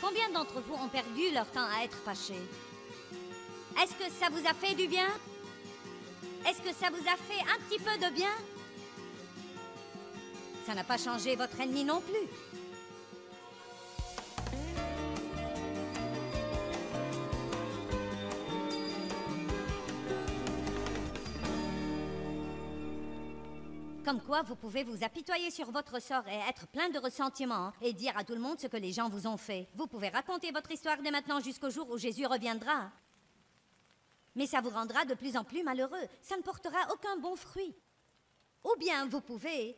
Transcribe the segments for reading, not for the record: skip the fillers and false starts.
Combien d'entre vous ont perdu leur temps à être fâchés? Est-ce que ça vous a fait du bien? Est-ce que ça vous a fait un petit peu de bien? Ça n'a pas changé votre ennemi non plus. Comme quoi, vous pouvez vous apitoyer sur votre sort et être plein de ressentiment et dire à tout le monde ce que les gens vous ont fait. Vous pouvez raconter votre histoire dès maintenant jusqu'au jour où Jésus reviendra. Mais ça vous rendra de plus en plus malheureux. Ça ne portera aucun bon fruit. Ou bien vous pouvez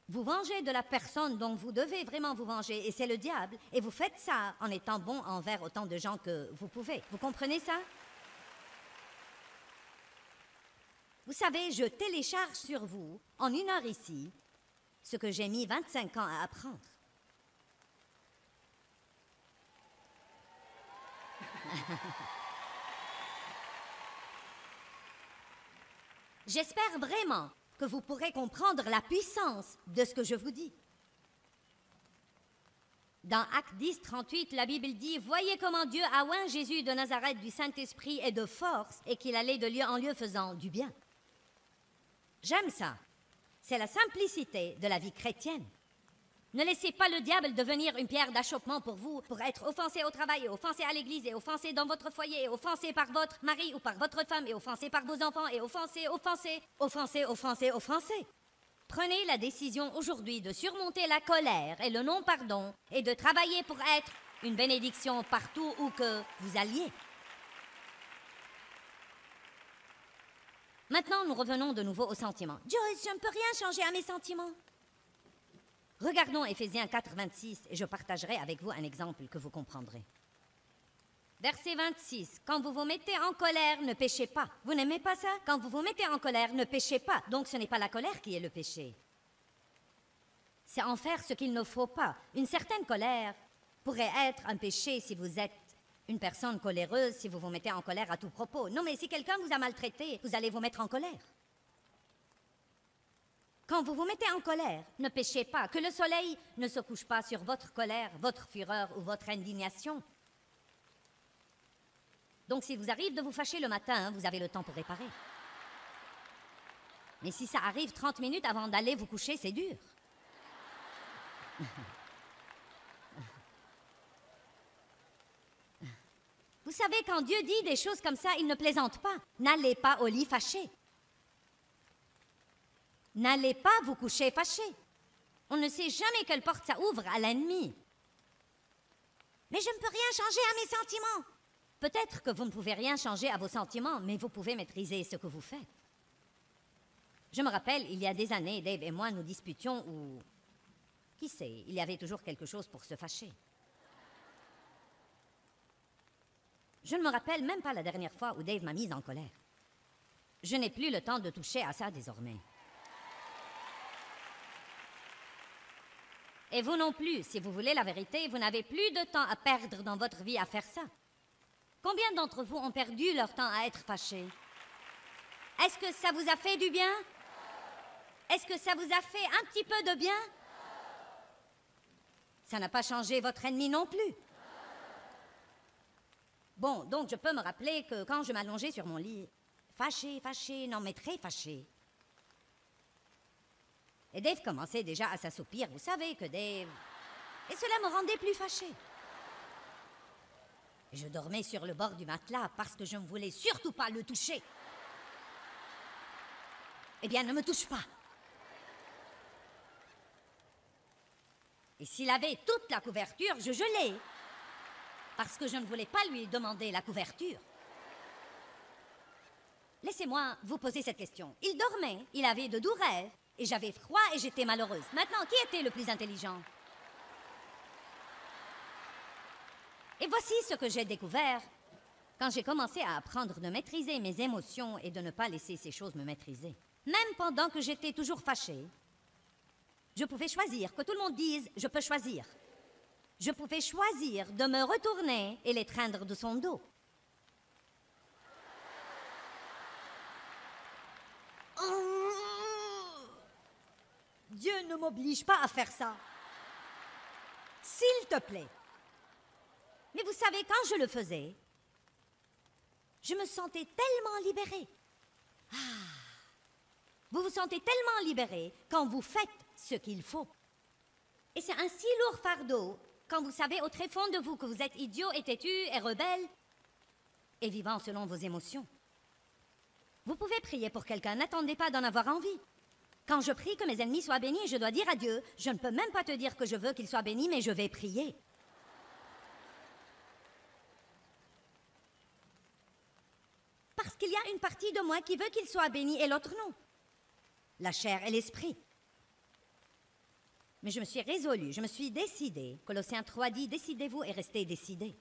vous venger de la personne dont vous devez vraiment vous venger, et c'est le diable. Et vous faites ça en étant bon envers autant de gens que vous pouvez. Vous comprenez ça? Vous savez, je télécharge sur vous, en 1 heure ici, ce que j'ai mis 25 ans à apprendre. J'espère vraiment que vous pourrez comprendre la puissance de ce que je vous dis. Dans Actes 10, 38, la Bible dit « Voyez comment Dieu a oint Jésus de Nazareth du Saint-Esprit et de force, et qu'il allait de lieu en lieu faisant du bien. » J'aime ça. C'est la simplicité de la vie chrétienne. Ne laissez pas le diable devenir une pierre d'achoppement pour vous, pour être offensé au travail, et offensé à l'église, et offensé dans votre foyer, et offensé par votre mari ou par votre femme, et offensé par vos enfants, et offensé. Prenez la décision aujourd'hui de surmonter la colère et le non-pardon, et de travailler pour être une bénédiction partout où que vous alliez. Maintenant, nous revenons de nouveau aux sentiments. Joyce, je ne peux rien changer à mes sentiments. Regardons Éphésiens 4, 26, et je partagerai avec vous un exemple que vous comprendrez. Verset 26. Quand vous vous mettez en colère, ne péchez pas. Vous n'aimez pas ça? Quand vous vous mettez en colère, ne péchez pas. Donc ce n'est pas la colère qui est le péché. C'est en faire ce qu'il ne faut pas. Une certaine colère pourrait être un péché si vous êtes une personne coléreuse, si vous vous mettez en colère à tout propos. Non, mais si quelqu'un vous a maltraité, vous allez vous mettre en colère. Quand vous vous mettez en colère, ne péchez pas. Que le soleil ne se couche pas sur votre colère, votre fureur ou votre indignation. Donc, s'il vous arrive de vous fâcher le matin, vous avez le temps pour réparer. Mais si ça arrive 30 minutes avant d'aller vous coucher, c'est dur. Vous savez, quand Dieu dit des choses comme ça, il ne plaisante pas. N'allez pas au lit fâché. N'allez pas vous coucher fâché. On ne sait jamais quelle porte ça ouvre à l'ennemi. Mais je ne peux rien changer à mes sentiments. Peut-être que vous ne pouvez rien changer à vos sentiments, mais vous pouvez maîtriser ce que vous faites. Je me rappelle, il y a des années, Dave et moi nous disputions ou... Qui sait, il y avait toujours quelque chose pour se fâcher. Je ne me rappelle même pas la dernière fois où Dave m'a mise en colère. Je n'ai plus le temps de toucher à ça désormais. Et vous non plus, si vous voulez la vérité, vous n'avez plus de temps à perdre dans votre vie à faire ça. Combien d'entre vous ont perdu leur temps à être fâchés? Est-ce que ça vous a fait du bien? Est-ce que ça vous a fait un petit peu de bien? Ça n'a pas changé votre ennemi non plus. Bon, donc je peux me rappeler que quand je m'allongeais sur mon lit, fâché, non mais très fâché. Et Dave commençait déjà à s'assoupir. Vous savez que Dave... Et cela me rendait plus fâché. Et je dormais sur le bord du matelas parce que je ne voulais surtout pas le toucher. Eh bien, ne me touche pas. Et s'il avait toute la couverture, je gelais. Parce que je ne voulais pas lui demander la couverture. Laissez-moi vous poser cette question. Il dormait, il avait de doux rêves, et j'avais froid et j'étais malheureuse. Maintenant, qui était le plus intelligent? Et voici ce que j'ai découvert quand j'ai commencé à apprendre de maîtriser mes émotions et de ne pas laisser ces choses me maîtriser. Même pendant que j'étais toujours fâchée, je pouvais choisir, que tout le monde dise « je peux choisir ». Je pouvais choisir de me retourner et l'étreindre de son dos. Dieu ne m'oblige pas à faire ça. S'il te plaît. Mais vous savez, quand je le faisais, je me sentais tellement libérée. Vous vous sentez tellement libéré quand vous faites ce qu'il faut. Et c'est un si lourd fardeau quand vous savez au très fond de vous que vous êtes idiot et têtu et rebelle et vivant selon vos émotions. Vous pouvez prier pour quelqu'un, n'attendez pas d'en avoir envie. Quand je prie que mes ennemis soient bénis, je dois dire à Dieu, je ne peux même pas te dire que je veux qu'ils soient bénis, mais je vais prier. Parce qu'il y a une partie de moi qui veut qu'ils soient bénis et l'autre non. La chair et l'esprit. Mais je me suis résolue, je me suis décidée. Colossiens 3 dit, décidez-vous et restez décidés.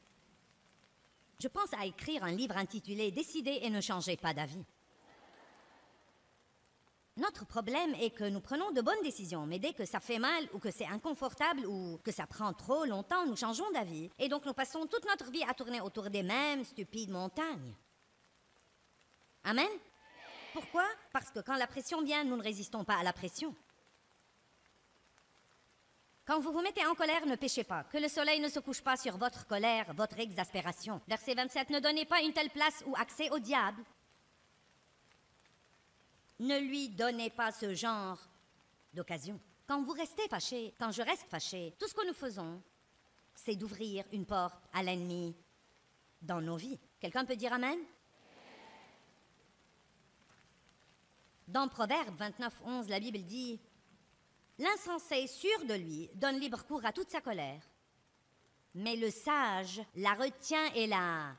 Je pense à écrire un livre intitulé « Décidez et ne changez pas d'avis ». Notre problème est que nous prenons de bonnes décisions, mais dès que ça fait mal ou que c'est inconfortable ou que ça prend trop longtemps, nous changeons d'avis. Et donc nous passons toute notre vie à tourner autour des mêmes stupides montagnes. Amen? Pourquoi? Parce que quand la pression vient, nous ne résistons pas à la pression. Quand vous vous mettez en colère, ne péchez pas. Que le soleil ne se couche pas sur votre colère, votre exaspération. Verset 27, ne donnez pas une telle place ou accès au diable. Ne lui donnez pas ce genre d'occasion. Quand vous restez fâché, quand je reste fâché, tout ce que nous faisons, c'est d'ouvrir une porte à l'ennemi dans nos vies. Quelqu'un peut dire Amen? Dans Proverbe 29:11, la Bible dit « L'insensé, sûr de lui, donne libre cours à toute sa colère, mais le sage la retient et la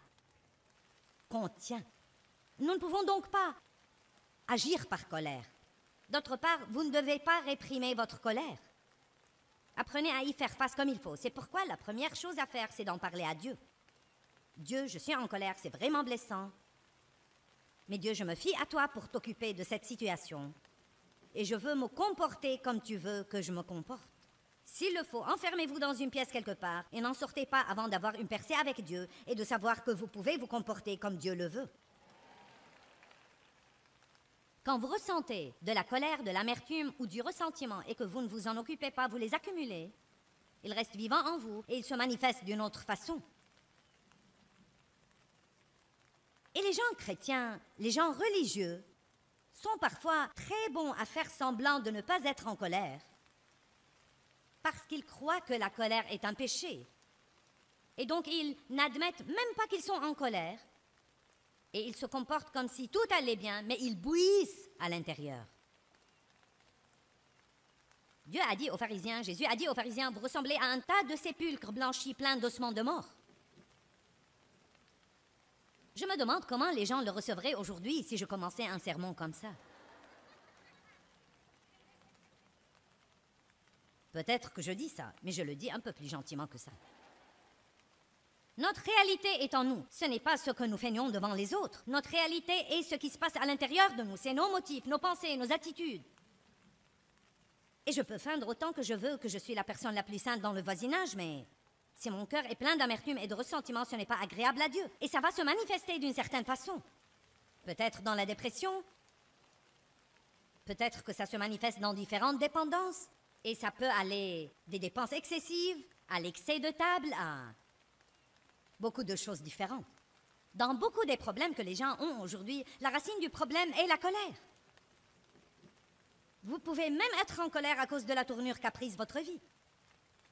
contient. » Nous ne pouvons donc pas agir par colère. D'autre part, vous ne devez pas réprimer votre colère. Apprenez à y faire face comme il faut. C'est pourquoi la première chose à faire, c'est d'en parler à Dieu. Dieu, je suis en colère, c'est vraiment blessant. Mais Dieu, je me fie à toi pour t'occuper de cette situation. Et je veux me comporter comme tu veux que je me comporte. S'il le faut, enfermez-vous dans une pièce quelque part et n'en sortez pas avant d'avoir une percée avec Dieu et de savoir que vous pouvez vous comporter comme Dieu le veut. Quand vous ressentez de la colère, de l'amertume ou du ressentiment et que vous ne vous en occupez pas, vous les accumulez, ils restent vivants en vous et ils se manifestent d'une autre façon. Et les gens chrétiens, les gens religieux, sont parfois très bons à faire semblant de ne pas être en colère parce qu'ils croient que la colère est un péché. Et donc ils n'admettent même pas qu'ils sont en colère et ils se comportent comme si tout allait bien, mais ils bouillissent à l'intérieur. Dieu a dit aux pharisiens, Jésus a dit aux pharisiens, vous ressemblez à un tas de sépulcres blanchis pleins d'ossements de mort. Je me demande comment les gens le recevraient aujourd'hui si je commençais un sermon comme ça. Peut-être que je dis ça, mais je le dis un peu plus gentiment que ça. Notre réalité est en nous. Ce n'est pas ce que nous feignons devant les autres. Notre réalité est ce qui se passe à l'intérieur de nous. C'est nos motifs, nos pensées, nos attitudes. Et je peux feindre autant que je veux que je suis la personne la plus sainte dans le voisinage, mais si mon cœur est plein d'amertume et de ressentiment, ce n'est pas agréable à Dieu. Et ça va se manifester d'une certaine façon. Peut-être dans la dépression. Peut-être que ça se manifeste dans différentes dépendances. Et ça peut aller des dépenses excessives, à l'excès de table, à beaucoup de choses différentes. Dans beaucoup des problèmes que les gens ont aujourd'hui, la racine du problème est la colère. Vous pouvez même être en colère à cause de la tournure qu'a prise votre vie.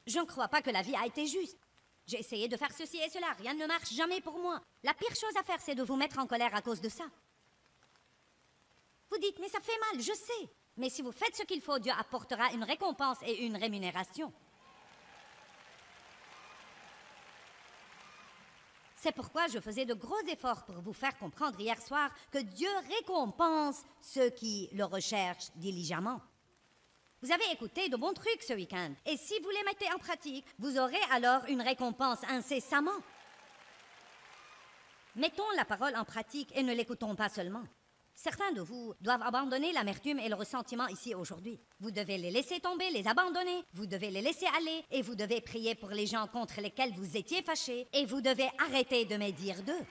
Je ne crois pas que la vie a été juste. J'ai essayé de faire ceci et cela, rien ne marche jamais pour moi. La pire chose à faire, c'est de vous mettre en colère à cause de ça. Vous dites, mais ça fait mal, je sais. Mais si vous faites ce qu'il faut, Dieu apportera une récompense et une rémunération. C'est pourquoi je faisais de gros efforts pour vous faire comprendre hier soir que Dieu récompense ceux qui le recherchent diligemment. Vous avez écouté de bons trucs ce week-end. Et si vous les mettez en pratique, vous aurez alors une récompense incessamment. Mettons la parole en pratique et ne l'écoutons pas seulement. Certains de vous doivent abandonner l'amertume et le ressentiment ici aujourd'hui. Vous devez les laisser tomber, les abandonner, vous devez les laisser aller et vous devez prier pour les gens contre lesquels vous étiez fâchés et vous devez arrêter de médire d'eux.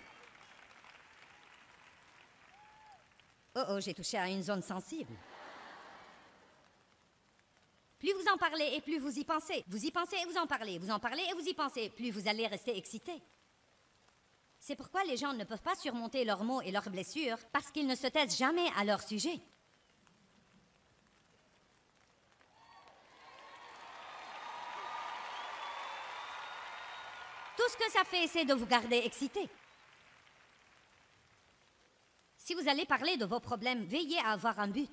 Oh, j'ai touché à une zone sensible. Plus vous en parlez et plus vous y pensez. Vous y pensez et vous en parlez et vous y pensez. Plus vous allez rester excité. C'est pourquoi les gens ne peuvent pas surmonter leurs maux et leurs blessures, parce qu'ils ne se taisent jamais à leur sujet. Tout ce que ça fait, c'est de vous garder excité. Si vous allez parler de vos problèmes, veillez à avoir un but.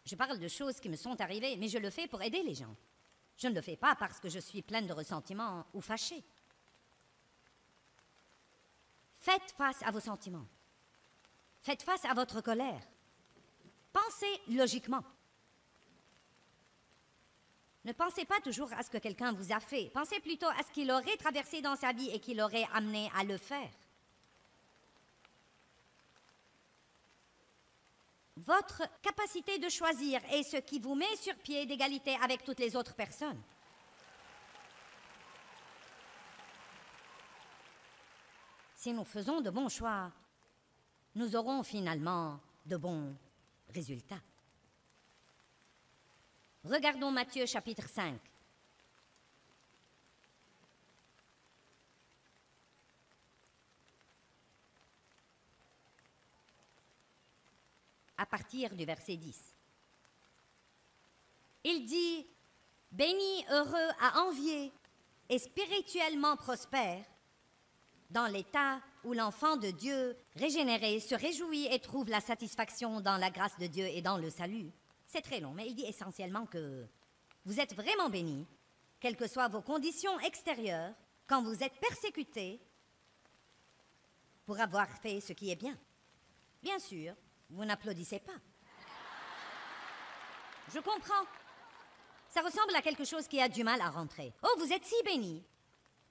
Je parle de choses qui me sont arrivées, mais je le fais pour aider les gens. Je ne le fais pas parce que je suis pleine de ressentiment ou fâchée. Faites face à vos sentiments. Faites face à votre colère. Pensez logiquement. Ne pensez pas toujours à ce que quelqu'un vous a fait. Pensez plutôt à ce qu'il aurait traversé dans sa vie et qui l'aurait amené à le faire. Votre capacité de choisir est ce qui vous met sur pied d'égalité avec toutes les autres personnes. Si nous faisons de bons choix, nous aurons finalement de bons résultats. Regardons Matthieu chapitre 5. À partir du verset 10. Il dit « Béni, heureux, à envier et spirituellement prospère, dans l'état où l'enfant de Dieu régénéré se réjouit et trouve la satisfaction dans la grâce de Dieu et dans le salut. » C'est très long, mais il dit essentiellement que vous êtes vraiment bénis, quelles que soient vos conditions extérieures, quand vous êtes persécutés pour avoir fait ce qui est bien. Bien sûr, vous n'applaudissez pas. Je comprends. Ça ressemble à quelque chose qui a du mal à rentrer. Oh, vous êtes si bénis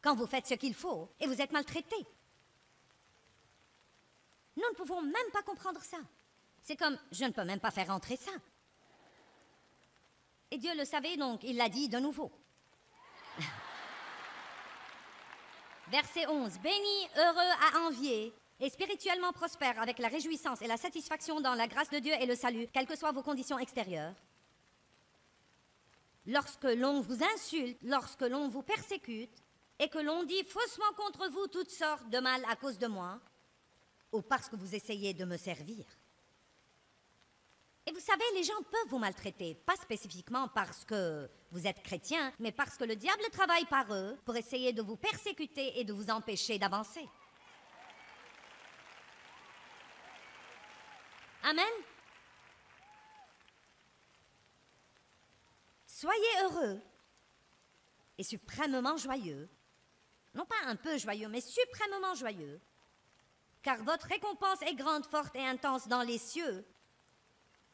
quand vous faites ce qu'il faut et vous êtes maltraités. Nous ne pouvons même pas comprendre ça. C'est comme, je ne peux même pas faire rentrer ça. Et Dieu le savait, donc il l'a dit de nouveau. Verset 11. Béni, heureux à envier et spirituellement prospère avec la réjouissance et la satisfaction dans la grâce de Dieu et le salut, quelles que soient vos conditions extérieures. Lorsque l'on vous insulte, lorsque l'on vous persécute, et que l'on dit faussement contre vous toutes sortes de mal à cause de moi, ou parce que vous essayez de me servir. Et vous savez, les gens peuvent vous maltraiter, pas spécifiquement parce que vous êtes chrétien, mais parce que le diable travaille par eux pour essayer de vous persécuter et de vous empêcher d'avancer. Amen. Soyez heureux et suprêmement joyeux, non pas un peu joyeux, mais suprêmement joyeux, car votre récompense est grande, forte et intense dans les cieux,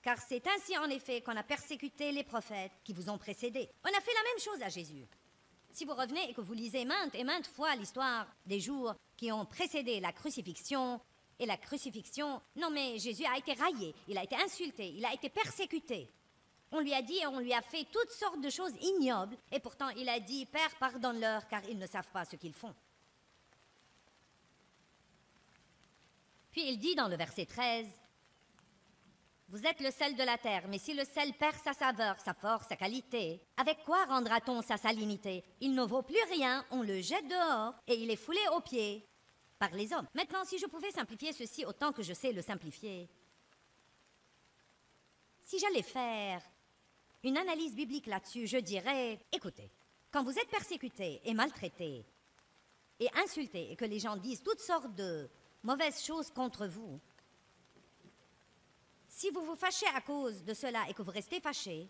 car c'est ainsi en effet qu'on a persécuté les prophètes qui vous ont précédés. On a fait la même chose à Jésus. Si vous revenez et que vous lisez maintes et maintes fois l'histoire des jours qui ont précédé la crucifixion, et la crucifixion, non mais Jésus a été raillé, il a été insulté, il a été persécuté. On lui a dit et on lui a fait toutes sortes de choses ignobles, et pourtant il a dit « Père, pardonne-leur, car ils ne savent pas ce qu'ils font. » Puis il dit dans le verset 13, « Vous êtes le sel de la terre, mais si le sel perd sa saveur, sa force, sa qualité, avec quoi rendra-t-on sa salinité? Il ne vaut plus rien, on le jette dehors, et il est foulé aux pieds par les hommes. » Maintenant, si je pouvais simplifier ceci autant que je sais le simplifier, si j'allais faire une analyse biblique là-dessus, je dirais, écoutez, quand vous êtes persécutés et maltraités et insultés et que les gens disent toutes sortes de mauvaises choses contre vous, si vous vous fâchez à cause de cela et que vous restez fâchés,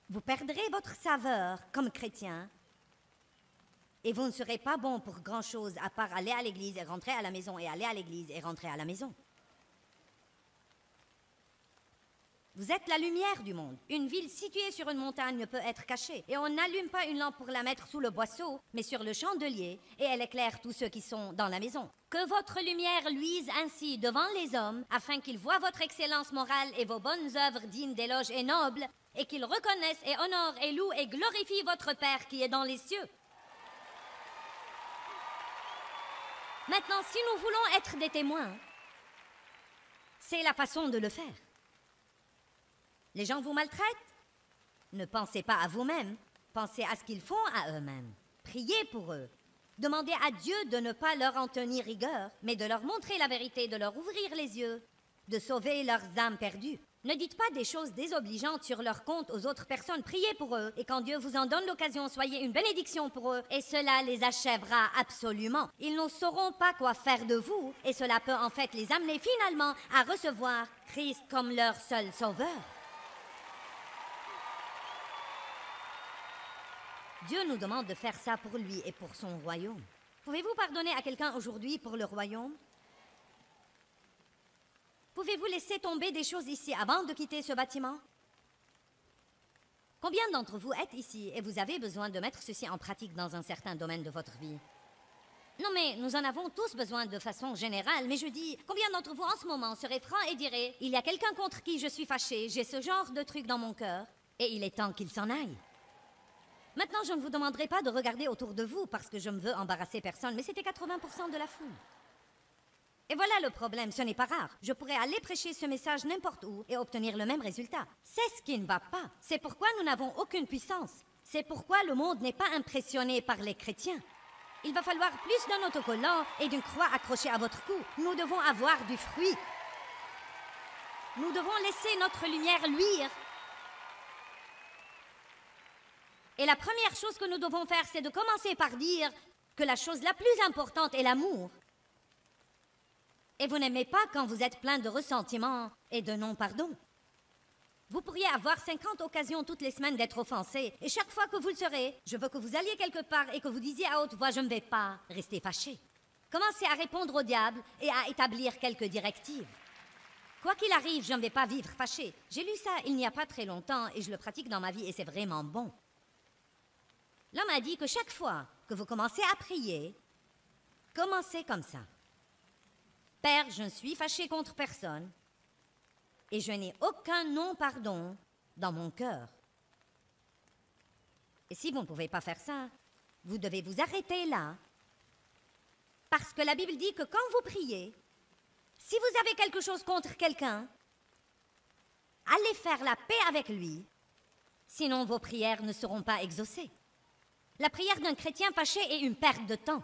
vous perdrez votre saveur comme chrétien et vous ne serez pas bon pour grand-chose à part aller à l'église et rentrer à la maison et aller à l'église et rentrer à la maison. Vous êtes la lumière du monde. Une ville située sur une montagne ne peut être cachée. Et on n'allume pas une lampe pour la mettre sous le boisseau, mais sur le chandelier, et elle éclaire tous ceux qui sont dans la maison. Que votre lumière luise ainsi devant les hommes, afin qu'ils voient votre excellence morale et vos bonnes œuvres dignes d'éloges et nobles, et qu'ils reconnaissent et honorent et louent et glorifient votre Père qui est dans les cieux. Maintenant, si nous voulons être des témoins, c'est la façon de le faire. Les gens vous maltraitent? Ne pensez pas à vous-même, pensez à ce qu'ils font à eux-mêmes. Priez pour eux. Demandez à Dieu de ne pas leur en tenir rigueur, mais de leur montrer la vérité, de leur ouvrir les yeux, de sauver leurs âmes perdues. Ne dites pas des choses désobligeantes sur leur compte aux autres personnes. Priez pour eux. Et quand Dieu vous en donne l'occasion, soyez une bénédiction pour eux. Et cela les achèvera absolument. Ils ne sauront pas quoi faire de vous. Et cela peut en fait les amener finalement à recevoir Christ comme leur seul sauveur. Dieu nous demande de faire ça pour lui et pour son royaume. Pouvez-vous pardonner à quelqu'un aujourd'hui pour le royaume? Pouvez-vous laisser tomber des choses ici avant de quitter ce bâtiment? Combien d'entre vous êtes ici et vous avez besoin de mettre ceci en pratique dans un certain domaine de votre vie? Non, mais nous en avons tous besoin de façon générale, mais je dis, combien d'entre vous en ce moment seraient francs et diraient, il y a quelqu'un contre qui je suis fâché, j'ai ce genre de truc dans mon cœur, et il est temps qu'il s'en aille. Maintenant, je ne vous demanderai pas de regarder autour de vous parce que je ne veux embarrasser personne, mais c'était 80% de la foule. Et voilà le problème, ce n'est pas rare. Je pourrais aller prêcher ce message n'importe où et obtenir le même résultat. C'est ce qui ne va pas. C'est pourquoi nous n'avons aucune puissance. C'est pourquoi le monde n'est pas impressionné par les chrétiens. Il va falloir plus d'un autocollant et d'une croix accrochée à votre cou. Nous devons avoir du fruit. Nous devons laisser notre lumière luire. Et la première chose que nous devons faire, c'est de commencer par dire que la chose la plus importante est l'amour. Et vous n'aimez pas quand vous êtes plein de ressentiment et de non-pardon. Vous pourriez avoir 50 occasions toutes les semaines d'être offensé, et chaque fois que vous le serez, je veux que vous alliez quelque part et que vous disiez à haute voix « Je ne vais pas rester fâché ». Commencez à répondre au diable et à établir quelques directives. Quoi qu'il arrive, je ne vais pas vivre fâché. J'ai lu ça il n'y a pas très longtemps et je le pratique dans ma vie et c'est vraiment bon. L'homme a dit que chaque fois que vous commencez à prier, commencez comme ça. Père, je ne suis fâché contre personne et je n'ai aucun non-pardon dans mon cœur. Et si vous ne pouvez pas faire ça, vous devez vous arrêter là. Parce que la Bible dit que quand vous priez, si vous avez quelque chose contre quelqu'un, allez faire la paix avec lui, sinon vos prières ne seront pas exaucées. La prière d'un chrétien fâché est une perte de temps.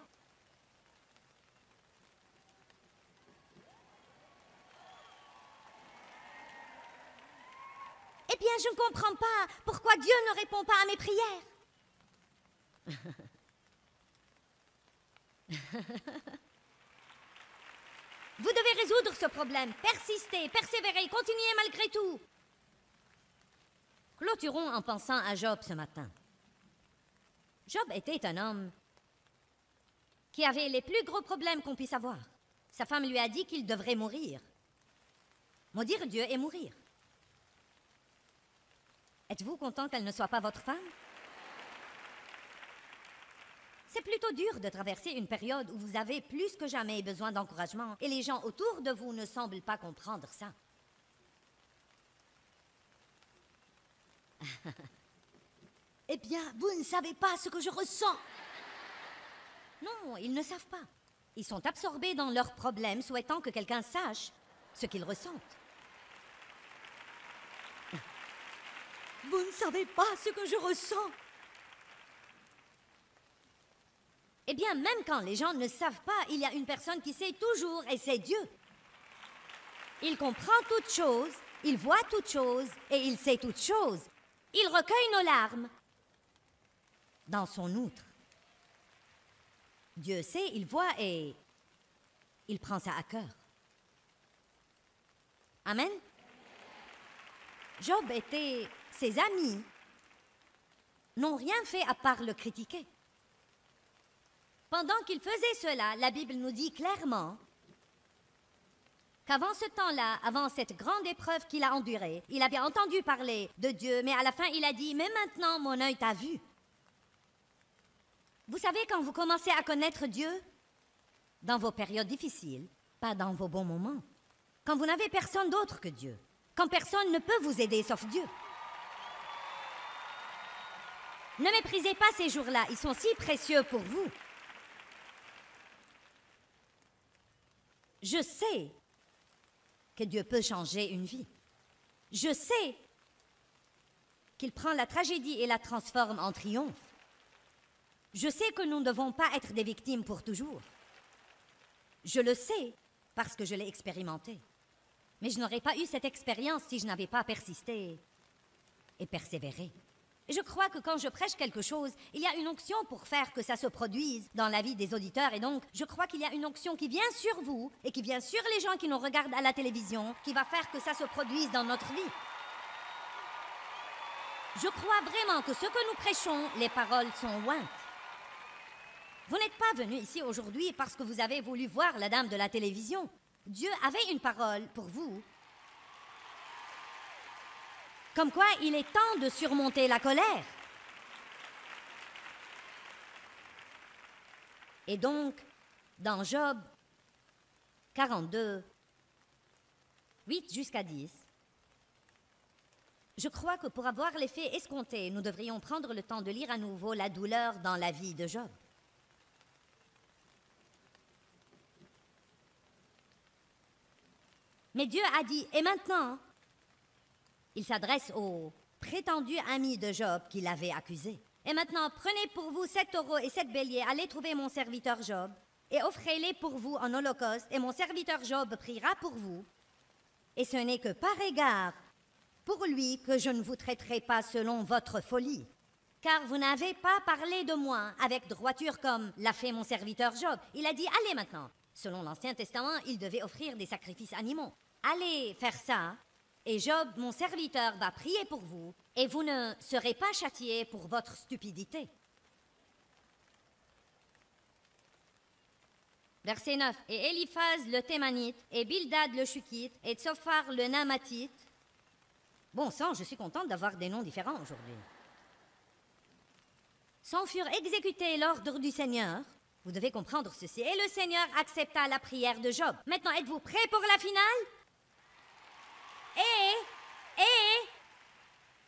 Eh bien, je ne comprends pas pourquoi Dieu ne répond pas à mes prières. Vous devez résoudre ce problème, persister, persévérer, continuer malgré tout. Clôturons en pensant à Job ce matin. Job était un homme qui avait les plus gros problèmes qu'on puisse avoir. Sa femme lui a dit qu'il devrait mourir. Maudire Dieu et mourir. Êtes-vous content qu'elle ne soit pas votre femme? C'est plutôt dur de traverser une période où vous avez plus que jamais besoin d'encouragement et les gens autour de vous ne semblent pas comprendre ça. Eh bien, vous ne savez pas ce que je ressens. Non, ils ne savent pas. Ils sont absorbés dans leurs problèmes, souhaitant que quelqu'un sache ce qu'ils ressentent. Vous ne savez pas ce que je ressens. Eh bien, même quand les gens ne savent pas, il y a une personne qui sait toujours, et c'est Dieu. Il comprend toutes choses, il voit toutes choses, et il sait toutes choses. Il recueille nos larmes dans son outre. Dieu sait, il voit et il prend ça à cœur. Amen. Job était... Ses amis n'ont rien fait à part le critiquer. Pendant qu'il faisait cela, la Bible nous dit clairement qu'avant ce temps-là, avant cette grande épreuve qu'il a endurée, il avait entendu parler de Dieu, mais à la fin, il a dit « Mais maintenant, mon œil t'a vu. » Vous savez, quand vous commencez à connaître Dieu, dans vos périodes difficiles, pas dans vos bons moments, quand vous n'avez personne d'autre que Dieu, quand personne ne peut vous aider sauf Dieu. Ne méprisez pas ces jours-là, ils sont si précieux pour vous. Je sais que Dieu peut changer une vie. Je sais qu'il prend la tragédie et la transforme en triomphe. Je sais que nous ne devons pas être des victimes pour toujours. Je le sais parce que je l'ai expérimenté. Mais je n'aurais pas eu cette expérience si je n'avais pas persisté et persévéré. Je crois que quand je prêche quelque chose, il y a une onction pour faire que ça se produise dans la vie des auditeurs. Et donc, je crois qu'il y a une onction qui vient sur vous et qui vient sur les gens qui nous regardent à la télévision, qui va faire que ça se produise dans notre vie. Je crois vraiment que ce que nous prêchons, les paroles sont ointes. Vous n'êtes pas venu ici aujourd'hui parce que vous avez voulu voir la dame de la télévision. Dieu avait une parole pour vous. Comme quoi, il est temps de surmonter la colère. Et donc, dans Job 42, 8 jusqu'à 10, je crois que pour avoir l'effet escompté, nous devrions prendre le temps de lire à nouveau la douleur dans la vie de Job. Mais Dieu a dit, et maintenant, il s'adresse aux prétendus amis de Job qui l'avaient accusé. Et maintenant, prenez pour vous 7 taureaux et 7 béliers, allez trouver mon serviteur Job, et offrez-les pour vous en holocauste, et mon serviteur Job priera pour vous. Et ce n'est que par égard pour lui que je ne vous traiterai pas selon votre folie. Car vous n'avez pas parlé de moi avec droiture comme l'a fait mon serviteur Job. Il a dit, allez maintenant. Selon l'Ancien Testament, il devait offrir des sacrifices animaux. Allez faire ça, et Job, mon serviteur, va prier pour vous, et vous ne serez pas châtiés pour votre stupidité. Verset 9. Et Éliphaz le Thémanite, et Bildad le Shukite, et Tsophar le Namatite. Bon sang, je suis contente d'avoir des noms différents aujourd'hui. S'en furent exécutés l'ordre du Seigneur. Vous devez comprendre ceci. Et le Seigneur accepta la prière de Job. Maintenant, êtes-vous prêts pour la finale? Et,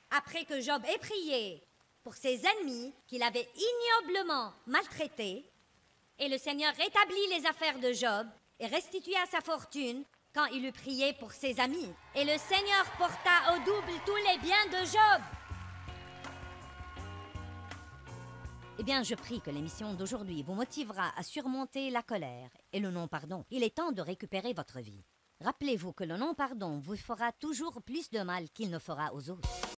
après que Job ait prié pour ses ennemis qu'il avait ignoblement maltraités, et le Seigneur rétablit les affaires de Job et restitua sa fortune quand il eut prié pour ses amis. Et le Seigneur porta au double tous les biens de Job. Eh bien, je prie que l'émission d'aujourd'hui vous motivera à surmonter la colère et le non-pardon. Il est temps de récupérer votre vie. Rappelez-vous que le non-pardon vous fera toujours plus de mal qu'il ne fera aux autres.